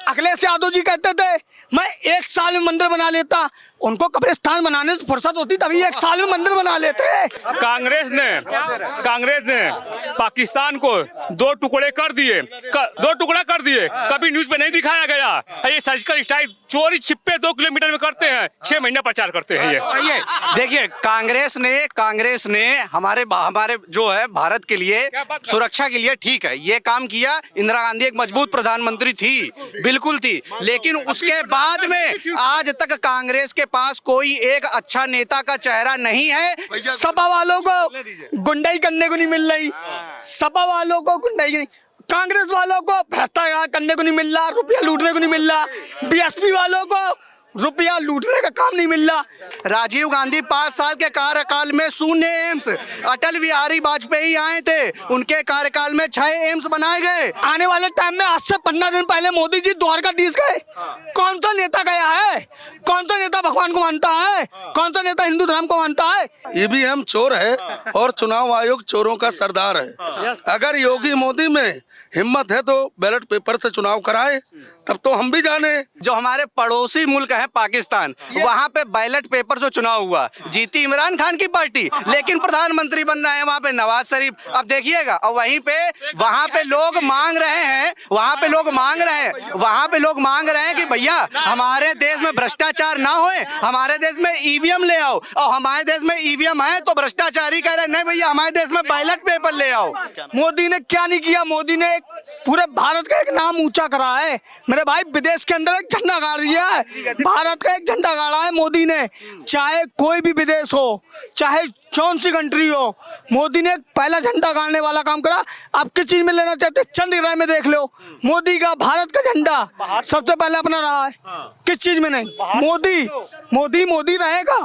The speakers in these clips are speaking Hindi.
अखिलेश यादव जी कहते थे मैं 1 साल में मंदिर बना लेता, उनको कब्रिस्तान बनाने से फुर्सत होती तभी 1 साल में मंदिर बना लेते। कांग्रेस ने पाकिस्तान को 2 टुकड़े कर दिए, 2 टुकड़ा कर दिए, कभी न्यूज पे नहीं दिखाया गया। ये सर्जिकल स्ट्राइक चोरी छिपे 2 किलोमीटर में करते हैं, 6 महीना प्रचार करते हैं। ये देखिए कांग्रेस ने हमारे जो है भारत के लिए सुरक्षा के लिए ठीक है ये काम किया। इंदिरा गांधी एक मजबूत प्रधानमंत्री थी, बिल्कुल थी, लेकिन उसके बाद में आज तक कांग्रेस के पास कोई एक अच्छा नेता का चेहरा नहीं है। सपा वालों को गुंडाई करने को नहीं मिल रही, सपा वालों को गुंडाई नहीं, कांग्रेस वालों को भ्रष्टाचार करने को नहीं मिल रहा, रुपया लूटने को नहीं मिल रहा, बीएसपी वालों को रुपया लूटने का काम नहीं मिल रहा। राजीव गांधी 5 साल के कार्यकाल में 0 एम्स, अटल बिहारी वाजपेयी आए थे, उनके कार्यकाल में 6 एम्स बनाए गए। आने वाले टाइम में आज से 15 दिन पहले मोदी जी द्वारकाधीश गए। कौन सा नेता गया है? कौन सा नेता भगवान को मानता है? कौन सा नेता हिंदू धर्म को मानता है? ईवीएम चोर है और चुनाव आयोग चोरों का सरदार है। अगर योगी मोदी में हिम्मत है तो बैलेट पेपर से चुनाव कराए, तब तो हम भी जाने। जो हमारे पड़ोसी मुल्क है पाकिस्तान, वहाँ पे बैलेट पेपर से चुनाव हुआ, जीती इमरान खान की पार्टी, लेकिन प्रधानमंत्री बन रहे हैं वहाँ पे नवाज शरीफ। अब देखिएगा, और वहाँ पे लोग मांग रहे हैं, वहाँ पे लोग मांग रहे हैं कि भैया हमारे देश में भ्रष्टाचार ना होए, हमारे देश में ईवीएम ले आओ। और हमारे देश में ईवीएम है तो भ्रष्टाचारी कह रहे नहीं भैया हमारे देश में बैलेट पेपर ले आओ। मोदी ने क्या नहीं किया? मोदी ने पूरे भारत का एक नाम ऊंचा करा है मेरे भाई, विदेश के अंदर एक झंडा गाड़ दिया है, भारत का एक झंडा गाड़ा है मोदी ने। चाहे कोई भी विदेश हो, चाहे कौन सी कंट्री हो, मोदी ने पहला झंडा गाड़ने वाला काम करा। आप किस चीज में लेना चाहते हैं? चंद्रग्रह में देख लो, मोदी का भारत का झंडा सबसे पहले अपना रहा है। किस चीज में नहीं? मोदी रहेगा,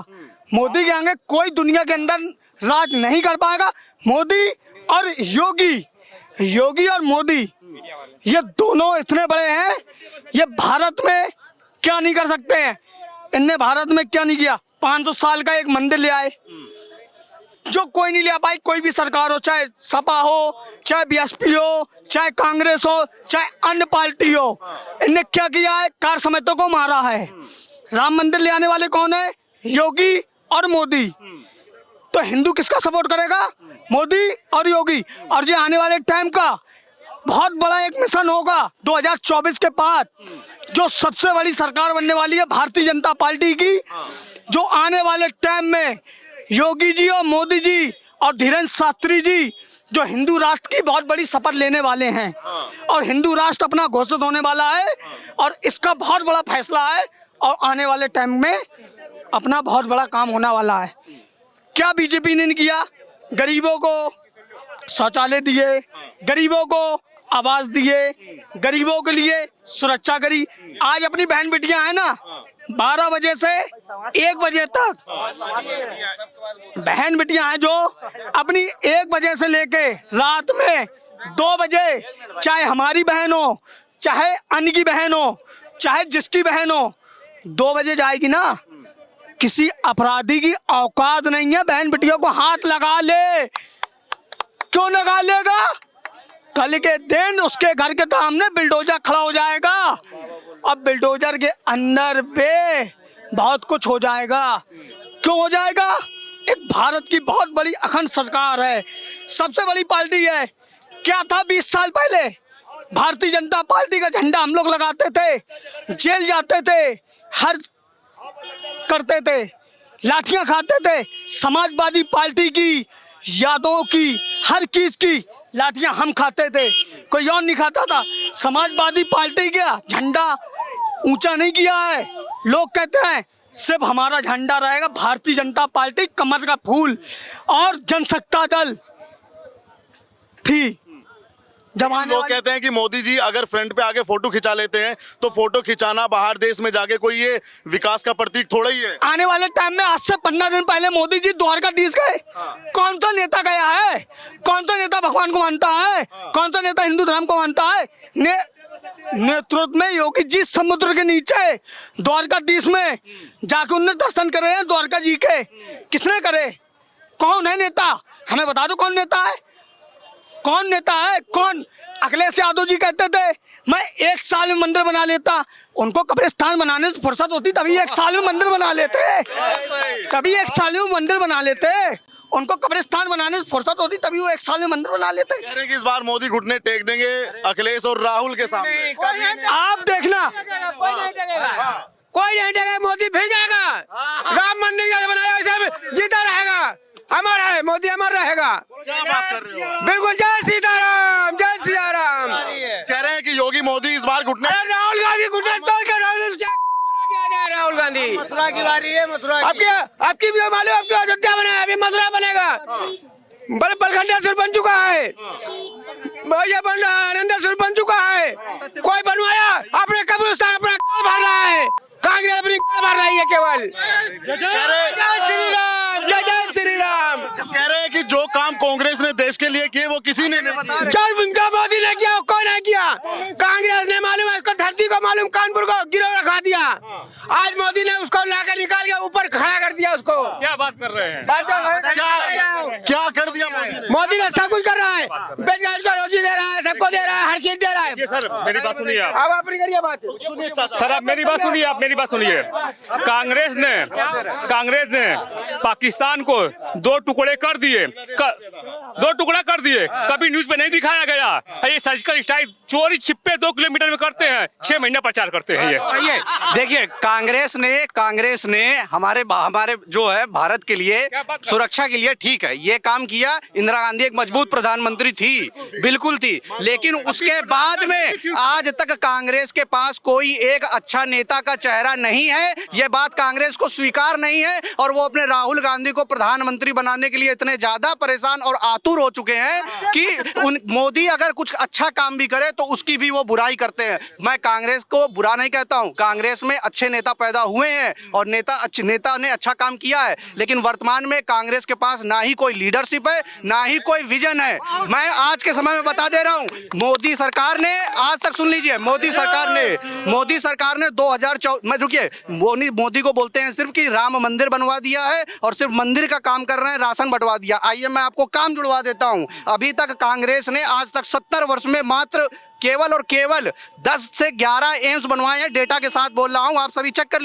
मोदी के आगे कोई दुनिया के अंदर राज नहीं कर पाएगा। मोदी और योगी और मोदी, ये दोनों इतने बड़े हैं, ये भारत में क्या नहीं कर सकते हैं। इनने भारत में क्या नहीं किया? 500 साल का एक मंदिर ले आए, जो कोई नहीं ले पाई। कोई भी सरकार हो, चाहे सपा हो, चाहे बीएसपी हो, चाहे कांग्रेस हो, चाहे अन्य पार्टी हो, इनने क्या किया है? कार समेतों को मारा है। राम मंदिर ले आने वाले कौन है? योगी और मोदी। तो हिंदू किसका सपोर्ट करेगा? मोदी और योगी। और जो आने वाले टाइम का बहुत बड़ा एक मिशन होगा 2024 के बाद, जो सबसे बड़ी सरकार बनने वाली है भारतीय जनता पार्टी की, जो आने वाले टाइम में योगी जी और मोदी जी और धीरेन्द्र शास्त्री जी जो हिंदू राष्ट्र की बहुत बड़ी शपथ लेने वाले हैं, और हिंदू राष्ट्र अपना घोषित होने वाला है, और इसका बहुत बड़ा फैसला है, और आने वाले टाइम में अपना बहुत बड़ा काम होने वाला है। क्या बीजेपी ने किया? गरीबों को शौचालय दिए, गरीबों को आवास दिए, गरीबों के लिए सुरक्षा करी। आज अपनी बहन बेटियां हैं ना, 12 बजे से 1 बजे तक बहन बेटियां हैं जो अपनी 1 बजे से लेके रात में 2 बजे, चाहे हमारी बहन हो, चाहे अन्य की बहन हो, चाहे जिसकी बहन हो, 2 बजे जाएगी ना। किसी अपराधी की औकात नहीं है बहन बेटियों को हाथ लगा ले। क्यों लगा लेगा? कल के दिन उसके घर के सामने बिल्डोजर खड़ा हो जाएगा, अब बिल्डोजर के अंदर पे बहुत कुछ हो जाएगा। क्यों हो जाएगा? एक भारत की बहुत बड़ी अखंड सरकार है, सबसे बड़ी पार्टी है। क्या था 20 साल पहले? भारतीय जनता पार्टी का झंडा हम लोग लगाते थे, जेल जाते थे, हर करते थे, लाठियां खाते थे। समाजवादी पार्टी की, यादवों की, हर चीज की लाठियां हम खाते थे, कोई और नहीं खाता था। समाजवादी पार्टी का झंडा ऊंचा नहीं किया है। लोग कहते हैं सिर्फ हमारा झंडा रहेगा, भारतीय जनता पार्टी कमर का फूल। और जनसत्ता दल थी जब लोग कहते हैं कि मोदी जी अगर फ्रंट पे आके फोटो खिंचा लेते हैं तो फोटो खिंचाना बाहर देश में जाके कोई ये विकास का प्रतीक थोड़ा ही है। आने वाले टाइम में आज से 15 दिन पहले मोदी जी द्वारकाधीश गए। कौन सा नेता गया है? कौन सा नेता भगवान को मानता है? कौन सा नेता हिंदू धर्म को मानता है? नेतृत्व में योगी जी समुद्र के नीचे द्वारकाधीश में जाके उनने दर्शन करे हैं द्वारका जी के। किसने करे? कौन है नेता? हमें बता दो कौन नेता है? कौन नेता है? कौन? अखिलेश यादव जी कहते थे मैं एक साल में मंदिर बना लेता। उनको कब्रिस्तान बनाने से फुर्सत होती तभी एक साल में मंदिर बना लेते, तभी एक साल में मंदिर बना लेते। उनको कब्रिस्तान बनाने से फुर्सत होती तभी वो एक साल में मंदिर बना लेते। कह रहे हैं कि इस बार मोदी घुटने टेक देंगे अखिलेश और राहुल के सामने। आप देखना, कोई नहीं टेकेगा, मोदी फिर जाएगा। राम मंदिर जैसे बनाया वैसे जीता रहेगा, अमर है मोदी, अमर रहेगा। क्या बात कर रहे हो? बिल्कुल, जय सीताराम, जय सियाराम। कह रहे हैं कि योगी मोदी इस बार घुटने अरे राहुल गांधी घुटने तोड़ के राहुल गांधी मथुरा की बारी है, मथुरा आपकी भी मालूम, आपकी अयोध्या बना है, अभी मथुरा बनेगा। बलखंडेश्वर बन चुका है, ये बन रहा है, आनंदेश्वर बन चुका है। कोई बनवाया? अपने कब्रिस्तान अपना भर रहा है, कांग्रेस अपनी भर रही है केवल। जय श्री राम, जय जय श्री राम। कह रहे हैं कि जो काम कांग्रेस ने देश के लिए किए वो किसी ने नहीं बताया। जब उनका मोदी ने किया, कोई नहीं किया। कांग्रेस ने मालूम है, इसको धरती को मालूम, कानपुर को गिरव रखा दिया। आज मोदी ने उसको लाकर निकाल के ऊपर खड़ा कर दिया उसको। क्या बात कर रहे हैं? क्या कर दिया मोदी ने? मोदी ने सब कुछ कर रहा है, बेरोजगार को रोजी दे रहा है, सबको दे रहा है, हर चीज दे रहा है। ये सर मेरी बात सुनिए आप। अब अपनी करिए बात। सर आप मेरी बात सुनिए, आप मेरी बात सुनिए। कांग्रेस ने पाकिस्तान को दो टुकड़े कर दिए, दो टुकड़ा कर दिए, कभी न्यूज पे नहीं दिखाया गया। ये सर्जिकल स्ट्राइक चोरी छिपे 2 किलोमीटर में करते हैं, 6 महीना प्रचार करते हैं। ये देखिए, कांग्रेस ने हमारे जो है भारत के लिए सुरक्षा के लिए ठीक है ये काम किया। इंदिरा गांधी एक मजबूत प्रधानमंत्री थी, बिल्कुल थी, लेकिन उसके बाद में आज तक कांग्रेस के पास कोई एक अच्छा नेता का चेहरा नहीं है। ये बात कांग्रेस को स्वीकार नहीं है और वो अपने राहुल गांधी को प्रधानमंत्री बनाने के लिए इतने ज्यादा परेशान और आतुर हो चुके हैं कि मोदी अगर कुछ अच्छा काम भी करे तो उसकी भी वो बुराई करते हैं। मैं कांग्रेस को बुरा नहीं कहता हूं, कांग्रेस में अच्छे नेता पैदा हुए हैं और नेता ने अच्छा काम किया है, लेकिन वर्तमान में कांग्रेस के पास ना ही कोई लीडरशिप है, ना ही कोई विजन है। मैं आज के समय में बता दे रहा हूं, मोदी सरकार ने आज तक, सुन लीजिए, मोदी सरकार ने 2014 में, रुकिए, मोदी को बोलते हैं सिर्फ कि राम मंदिर बनवा दिया है और सिर्फ मंदिर का काम कर रहे हैं, राशन बंटवा दिया। आइए मैं आपको काम जुड़वा देता हूं। अभी तक कांग्रेस ने आज तक 70 वर्ष में मात्र केवल और केवल 10 से 11 एम्स बनवाए हैं। डेटा के साथ बोल रहा हूं, आप सभी चेक कर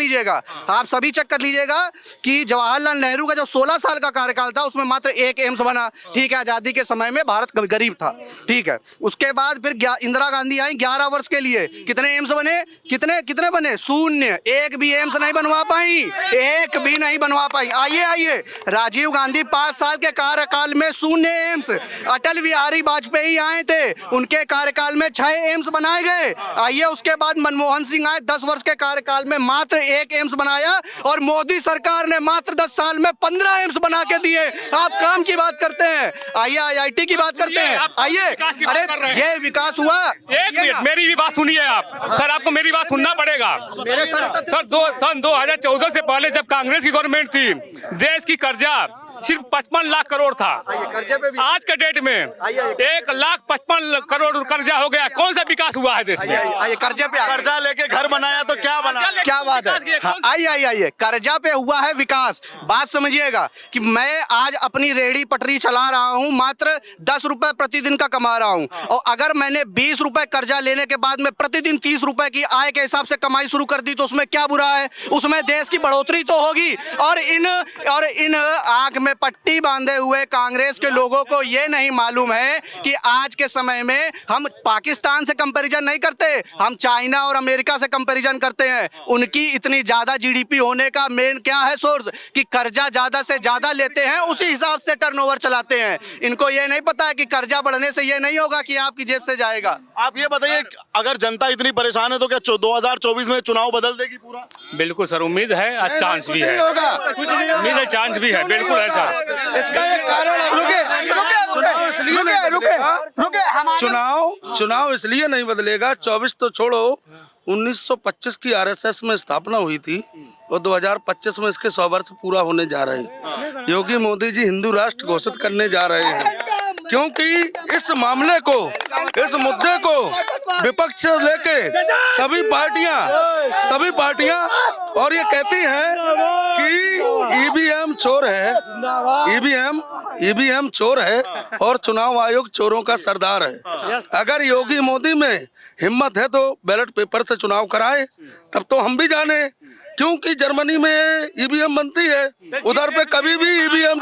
लीजिएगा, कि जवाहरलाल नेहरू का जो 16 साल का कार्यकाल था उसमें मात्र 1 एम्स बना। ठीक है, आजादी के समय में भारत गरीब था, ठीक है। उसके बाद फिर इंदिरा गांधी आई, 11 वर्ष के लिए कितने एम्स बने? कितने बने? 0। एक भी एम्स नहीं बनवा पाई, एक भी नहीं बनवा पाई। आइए, राजीव गांधी 5 साल के कार्यकाल में 0 एम्स। अटल बिहारी वाजपेयी आए थे, उनके कार्यकाल में 6 एम्स बनाए गए। आइए, उसके बाद मनमोहन सिंह आए, 10 वर्ष के कार्यकाल में मात्र 1 एम्स बनाया और मोदी सरकार ने मात्र 10 साल में 15 एम्स बना के दिए। आप काम की बात करते हैं, आइए IIT की बात करते हैं। आइए, अरे ये विकास हुआ। एक मिनट, मेरी भी बात सुनिए आप। सर आपको मेरी बात सुनना पड़ेगा। सर सन 2014 से पहले जब कांग्रेस की गवर्नमेंट थी, देश की कर्जा सिर्फ 55 लाख करोड़ था। आज के डेट में 1,55,000 करोड़ कर्जा हो गया। कौन सा विकास हुआ है देश में? कर्जा लेके घर बनाया तो क्या बना? क्या बात है? आइए, कर्जा पे हुआ है विकास। बात समझिएगा कि मैं आज अपनी रेहड़ी पटरी चला रहा हूं, मात्र 10 रुपए प्रतिदिन का कमा रहा हूं, और अगर मैंने 20 रुपए कर्जा लेने के बाद में प्रतिदिन 30 रुपए की आय के हिसाब से कमाई शुरू कर दी तो उसमें क्या बुरा है? उसमें देश की बढ़ोतरी तो होगी। और इन आंख में पट्टी बांधे हुए कांग्रेस के लोगों को ये नहीं मालूम है कि आज के समय में हम पाकिस्तान से कंपैरिजन नहीं करते, हम चाइना और अमेरिका से कंपैरिजन करते हैं। उनकी इतनी ज्यादा GDP होने का मेन क्या है सोर्स? कि कर्जा ज्यादा से ज्यादा लेते हैं, उसी हिसाब से टर्नओवर चलाते हैं। इनको ये नहीं पता है कि कर्जा बढ़ने से ये नहीं होगा कि आपकी जेब से जाएगा। आप ये बताइए, अगर जनता इतनी परेशान है तो क्या 2024 में चुनाव बदल देगी पूरा? बिल्कुल सर, उम्मीद है, चांस भी है, उम्मीद है, चांस भी है, बिल्कुल है सर। इसका एक कारण चुनाव इसलिए नहीं बदलेगा। 24 तो छोड़ो, 1925 की RSS में स्थापना हुई थी और 2025 में इसके 100 वर्ष पूरा होने जा रहे हैं। योगी मोदी जी हिंदू राष्ट्र घोषित करने जा रहे हैं, क्योंकि इस मामले को, इस मुद्दे को विपक्ष से लेके सभी पार्टियां और ये कहती हैं कि ईवीएम चोर है, ईवीएम चोर है और चुनाव आयोग चोरों का सरदार है। अगर योगी मोदी में हिम्मत है तो बैलेट पेपर से चुनाव कराए, तब तो हम भी जाने, क्योंकि जर्मनी में ईवीएम बनती है, उधर पे कभी भी ईवीएम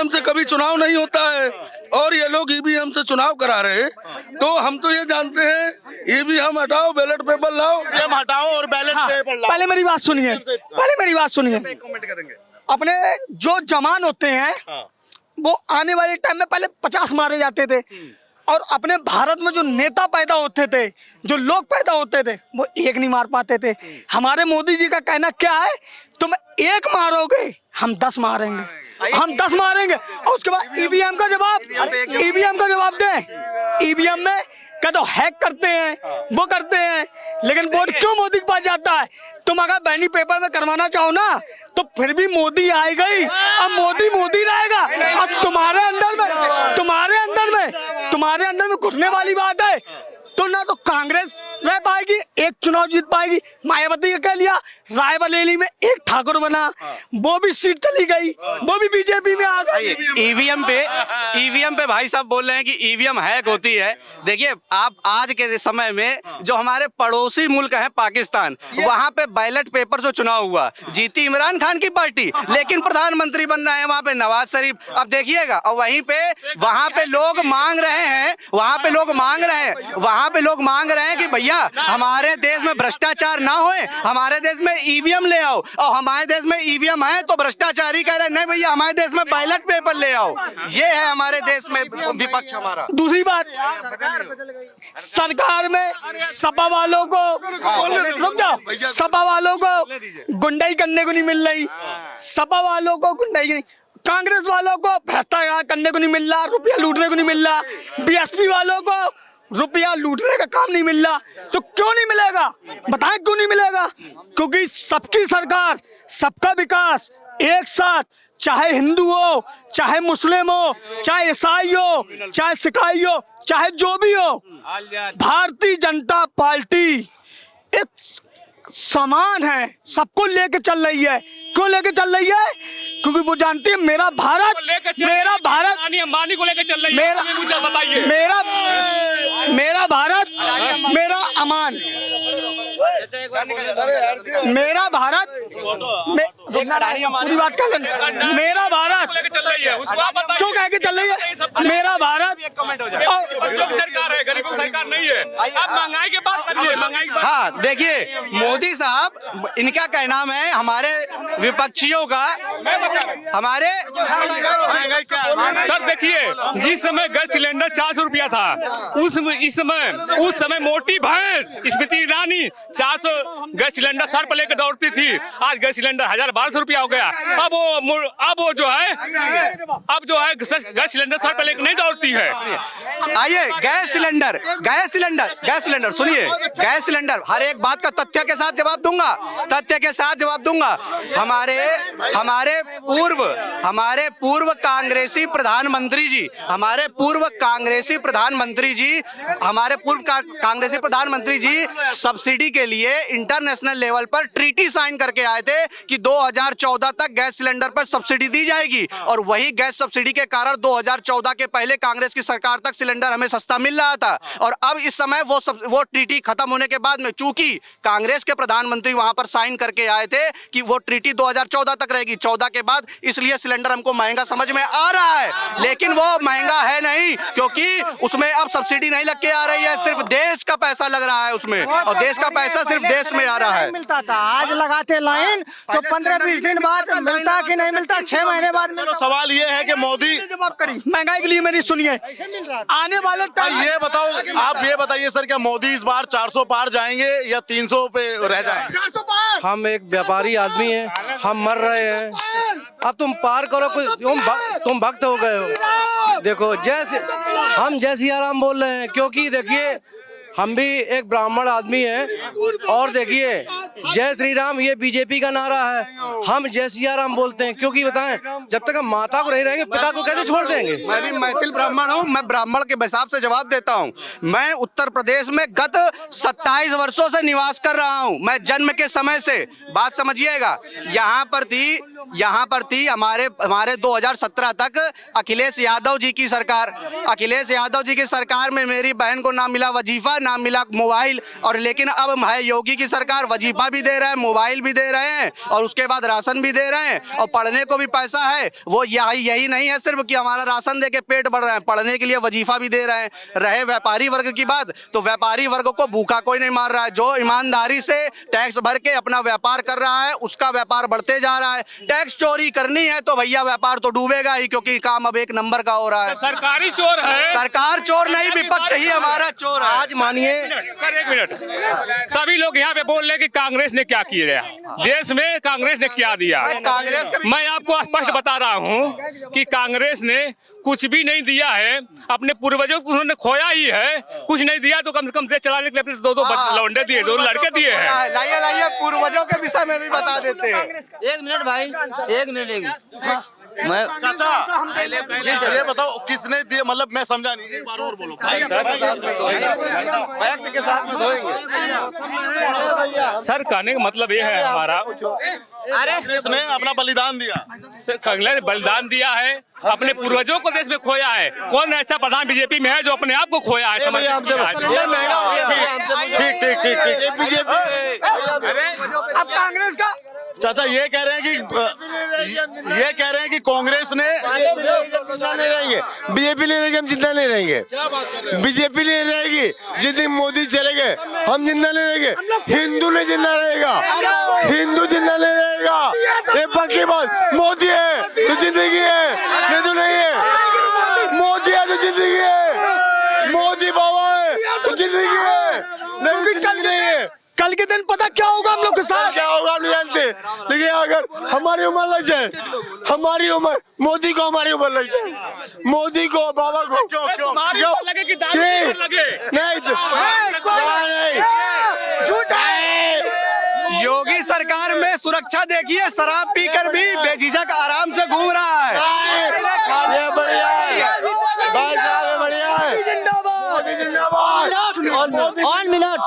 से कभी चुनाव नहीं होता है और ये लोग ईवीएम से चुनाव करा रहे हैं। तो हम तो ये जानते हैं ईवीएम हटाओ, बैलेट पेपर लाओ, ईवीएम हटाओ और बैलेट पेपर लाओ। पहले मेरी बात सुनिए, कमेंट करेंगे। अपने जो जवान होते हैं वो आने वाले टाइम में पहले 50 मारे जाते थे और अपने भारत में जो नेता पैदा होते थे, जो लोग पैदा होते थे, वो एक नहीं मार पाते थे। हमारे मोदी जी का कहना क्या है, तुम एक मारोगे हम 10 मारेंगे, हम 10 मारेंगे। और उसके बाद ईवीएम का जवाब दें। ईवीएम में क्या तो हैक करते हैं, वो करते हैं, लेकिन वोट क्यों मोदी के पास जाता है? तुम अगर बैनी पेपर में करवाना चाहो ना तो फिर भी मोदी आएगा ही, अब मोदी रहेगा। अब तुम्हारे अंदर में घुसने वाली बात है तो ना तो कांग्रेस रह पाएगी, एक चुनाव जीत पाएगी। मायावती का कह लिया, रायबरेली में एक ठाकुर बना, वो भी सीट चली गई, वो भी बीजेपी में आ गई। ईवीएम पे भाई साहब बोल रहे हैं कि ईवीएम हैक होती है। देखिए, आप आज के समय में जो हमारे पड़ोसी मुल्क है पाकिस्तान, वहां पे बैलेट पेपर से चुनाव हुआ, जीती इमरान खान की पार्टी, लेकिन प्रधानमंत्री बन रहा है वहां पे नवाज शरीफ। अब देखिएगा, और वहां पे लोग मांग रहे हैं, वहां पे लोग मांग रहे हैं कि भैया हमारे देश में भ्रष्टाचार ना होए, हमारे देश में ईवीएम ले आओ। और हमारे देश में ईवीएम है तो भ्रष्टाचारी कह रहे हैं नहीं भैया हमारे देश में बैलेट पेपर ले आओ। ये है हमारे देश में विपक्ष हमारा। दूसरी बात, सरकार में सपा वालों को रुक जाओ, सपा वालों को गुंडाई करने को नहीं मिल रही, सपा वालों को गुंडाई नहीं, कांग्रेस वालों को भ्रष्टाचार करने को नहीं मिल रहा, रुपया लूटने को नहीं मिल रहा, बीएसपी वालों को रुपया लूटने का काम नहीं मिल रहा। तो क्यों नहीं मिलेगा? बताएं क्यों नहीं मिलेगा? क्योंकि सबकी सरकार, सबका विकास एक साथ, चाहे हिंदू हो, चाहे मुस्लिम हो, चाहे ईसाई हो, चाहे सिखाई हो, चाहे जो भी हो, भारतीय जनता पार्टी एक समान है, सबको लेके चल रही है। क्यों लेके चल रही है? क्योंकि वो जानती है मेरा भारत मानी को लेकर चल रही है। मुझे बताइए, मेरा भारत मेरा अमान, मेरा भारत पूरी बात कर लेना, मेरा भारत क्यों कह के चल रही है? मेरा भारत सरकार है, गरीबों की सरकार नहीं है। अब महंगाई के बात करिए, महंगाई की बात। हाँ, देखिए मोदी साहब, इनका कहना है हमारे विपक्षियों का, हमारे सर देखिए, जिस समय गैस सिलेंडर 400 रुपया था, उस समय मोटी भैंस Smriti Irani 400 gas cylinder sir पर लेकर दौड़ती थी। आज गैस सिलेंडर 1000-1200 रुपया हो गया। अब वो जो है गैस सिलेंडर सर पर लेकर नहीं दौड़ती है। आइए, गैस सिलेंडर सुनिए, गैस सिलेंडर हर एक बात का तथ्य के साथ जवाब दूंगा। हमारे पूर्व कांग्रेसी प्रधानमंत्री जी सब्सिडी के लिए इंटरनेशनल लेवल पर ट्रीटी साइन करके आए थे कि 2014 तक गैस सिलेंडर पर सब्सिडी दी जाएगी, और वही गैस सब्सिडी के कारण 2014 के पहले कांग्रेस की सरकार तक सिलेंडर हमें सस्ता मिल रहा था। और अब इस समय वो ट्रीटी खत्म होने के बाद में, चूंकि कांग्रेस के प्रधानमंत्री वहां पर साइन करके आए थे कि वो ट्रीटी 2014 तक रहेगी, 14 के बाद, इसलिए सिलेंडर हमको महंगा समझ में आ रहा है, लेकिन वो महंगा है नहीं, क्योंकि उसमें अब सब्सिडी नहीं लग के आ रही है, सिर्फ देश का पैसा लग रहा है उसमें, और देश का पैसा सिर्फ देश में आ रहा है। मिलता था, आज लगाते लाइन तो 15-20 दिन बाद मिलता कि नहीं मिलता, 6 महीने बाद मिलता। तो सवाल ये है कि मोदी जवाब करी महंगाई के लिए मेरी सुनिए, आने वाले टाइम ये बताओ, आप ये बताइए सर, क्या मोदी इस बार 400 पार जाएंगे या 300 पे रह जाएंगे? 400 पार। हम एक व्यापारी आदमी हैं, हम मर रहे हैं, अब तुम पार करो, तुम भक्त हो गए हो। देखो, हम जय सिया राम बोल रहे हैं, क्योंकि देखिए हम भी एक ब्राह्मण आदमी हैं, और देखिए जय श्री राम ये बीजेपी का नारा है, हम जय सिया राम बोलते हैं, क्योंकि बताएं जब तक हम माता को नहीं रहेंगे पिता को कैसे छोड़ देंगे। मैं भी मैथिल ब्राह्मण हूँ, मैं ब्राह्मण के हिसाब से जवाब देता हूँ। मैं उत्तर प्रदेश में गत 27 वर्षों से निवास कर रहा हूँ, मैं जन्म के समय से, बात समझिएगा, यहाँ पर थी यहाँ पर थी हमारे 2017 तक अखिलेश यादव जी की सरकार। अखिलेश यादव जी की सरकार में मेरी बहन को ना मिला वजीफा, ना मिला मोबाइल, और लेकिन अब है योगी की सरकार, वजीफा भी दे रहे हैं, मोबाइल भी दे रहे हैं, और उसके बाद राशन भी दे रहे हैं, और पढ़ने को भी पैसा है। वो यही नहीं है सिर्फ कि हमारा राशन दे के पेट भर रहे हैं, पढ़ने के लिए वजीफा भी दे रहे हैं। रहे व्यापारी वर्ग की बात, तो व्यापारी वर्ग को भूखा कोई नहीं मार रहा है। जो ईमानदारी से टैक्स भर के अपना व्यापार कर रहा है, उसका व्यापार बढ़ते जा रहा है। टैक्स चोरी करनी है तो भैया व्यापार तो डूबेगा ही, क्योंकि काम अब एक नंबर का हो रहा है। सरकारी चोर है, सरकार चोर नहीं, विपक्ष ही हमारा चोर है। आज मानिए सर एक मिनट, सभी लोग यहाँ पे बोल रहे हैं कि कांग्रेस ने क्या किया देश में, कांग्रेस ने क्या दिया। कांग्रेस का मैं आपको स्पष्ट बता रहा हूँ कि कांग्रेस ने कुछ भी नहीं दिया है, अपने पूर्वजों को उन्होंने खोया ही है। कुछ नहीं दिया तो कम से कम देश चलाने के लिए अपने दो लौंडे दिए, दो लड़के दिए हैं। लाइए पूर्वजों के विषय में भी बता देते हैं। एक मिनट भाई, एक मिनट मैं चाचा ये बताओ किसने दिए, मतलब मैं समझा नहीं, एक बार और बोलो। फैक्ट के साथ में धोएंगे। सर कहने का मतलब ये है हमारा, किसने अपना बलिदान दिया? सर कांग्रेस ने बलिदान दिया है, अपने पूर्वजों को देश में खोया है। कौन ऐसा प्रधान बीजेपी में है जो अपने आप को खोया है? ठीक बीजेपी। अब कांग्रेस का चाचा ये कह रहे हैं कि कांग्रेस ने जिंदा नहीं रहेंगे, बीजेपी नहीं रहेगी, हम जिंदा नहीं रहेंगे। बीजेपी नहीं रहेगी, जिस दिन मोदी चले गए हम जिंदा नहीं रहेंगे। हिंदू नहीं जिंदा रहेगा, हिंदू जिंदा नहीं रहेगा। ये पक्की बात। मोदी है तो जिंदगी है, नहीं तो नहीं है। मोदी है तो जिंदगी है, मोदी बाबा है तो जिंदगी है, नहीं तो नहीं है। कल के दिन पता क्या होगा हम लोग के साथ? क्या होगा नहीं जानते, लेकिन अगर हमारी उम्र लग जाए, हमारी उम्र, मोदी को हमारी उम्र लग जाए, मोदी को, बाबा को, क्यों लगे कि दारू लगे? नहीं झूठ है। योगी सरकार में सुरक्षा देखिए, शराब पीकर भी बेझिझक आराम से घूम रहा है। ये बढ़िया है, बढ़िया है, जिंदाबाद। मोदी जिंदाबाद। On minute